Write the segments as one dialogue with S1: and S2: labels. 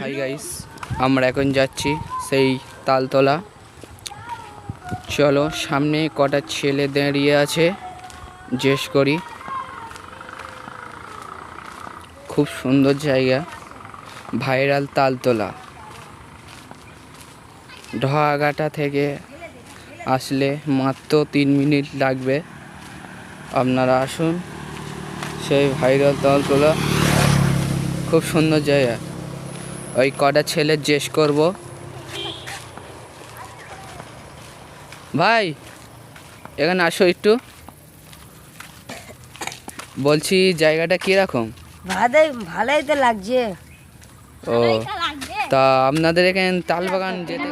S1: Hi guys, আমরা এখন যাচ্ছি সেই তালতলা। চলো, সামনে কটা ছেলে দাঁড়িয়ে আছে, জিজ্ঞেস করি। খুব সুন্দর জায়গা, ভাইরাল তালতলা। ঢাকাটা থেকে আসলে মাত্র 3 মিনিট লাগবে। আপনারা আসুন, সেই ভাইরাল তালতলা। খুব সুন্দর জায়গা। ওই কটা ছেলে জিজ্ঞেস করবো, ভাই এখানে আসো একটু। বলছি জায়গাটা কিরকম?
S2: ভালোই তো লাগছে।
S1: ও, তা আপনাদের এখানে তাল বাগান যেতে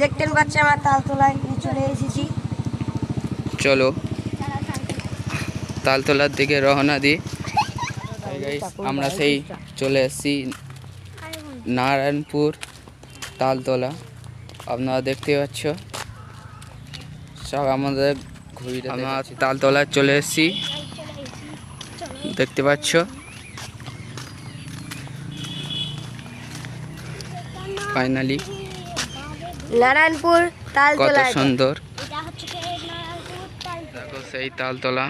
S2: দেখতেন পাচ্ছি আমরা তালতলায় চলে এসেছি।
S1: চলো তালতলার দিকে রওনা দিই। আমরা সেই চলে এসেছি নারায়ণপুর তালতলা। আপনারা দেখতে পাচ্ছ সব আমাদের ঘুরে। আমরা তালতলায় চলে এসেছি, দেখতে পাচ্ছ। ফাইনালি
S2: নারায়ণপুর
S1: কত
S2: তালতলা
S1: সুন্দর। দেখো সেই তালতলা।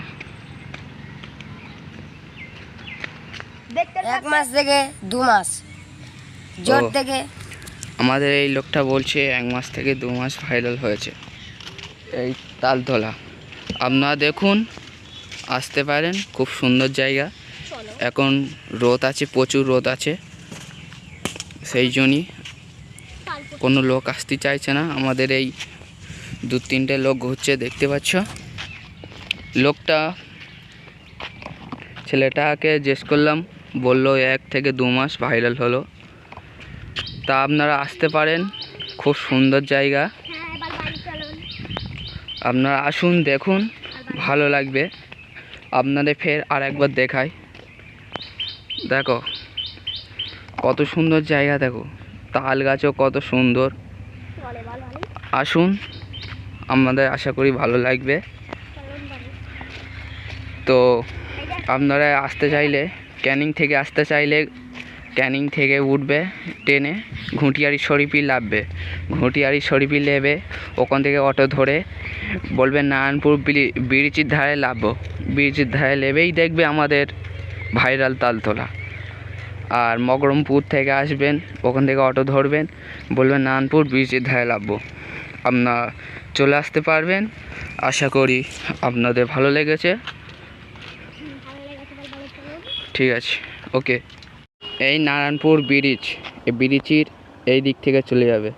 S2: 1 মাস থেকে 2 মাস জোর থেকে।
S1: আমাদের এই লোকটা বলছে 1 মাস থেকে 2 মাস ভাইরাল হয়েছে এই তালতলা। আপনারা দেখুন, আসতে পারেন, খুব সুন্দর জায়গা। এখন রোদ আছে, প্রচুর রোদ আছে, সেই জন্যই কোনো লোক আসতে চাইছে না। আমাদের এই 2-3টে লোক ঘুরছে, দেখতে পাচ্ছ। ছেলেটাকে জিজ্ঞেস করলাম, বললো 1 থেকে 2 মাস ভাইরাল হলো। তা আপনারা আসতে পারেন, খুব সুন্দর জায়গা। আপনারা আসুন, দেখুন, ভালো লাগবে। আপনাদের ফের আর একবার দেখাই। দেখো কত সুন্দর জায়গা, দেখো তাল গাছও কত সুন্দর। আসুন, আপনাদের আশা করি ভালো লাগবে। তো আপনারা আসতে চাইলে, ক্যানিং থেকে আসতে চাইলে ক্যানিং থেকে উঠবে ট্রেনে, ঘুঁটিয়ারি শরীফি নামবে। ঘুঁটিয়ারি শরীফি নেবে, ওখান থেকে অটো ধরে বলবে নারায়ণপুর ব্রিজের ধারে নামবো। ব্রিজের ধারে নেবেই দেখবে আমাদের ভাইরাল তালতলা। আর মকরমপুর থেকে আসবেন, ওখান থেকে অটো ধরবেন, বলবেন নারায়ণপুর ব্রিজের ধারে নামবো। আপনারা চলে আসতে পারবেন। আশা করি আপনাদের ভালো লেগেছে। ঠিক আছে, ওকে। এই নারায়ণপুর ব্রিজ, এই ব্রিজের এই দিক থেকে চলে যাবে।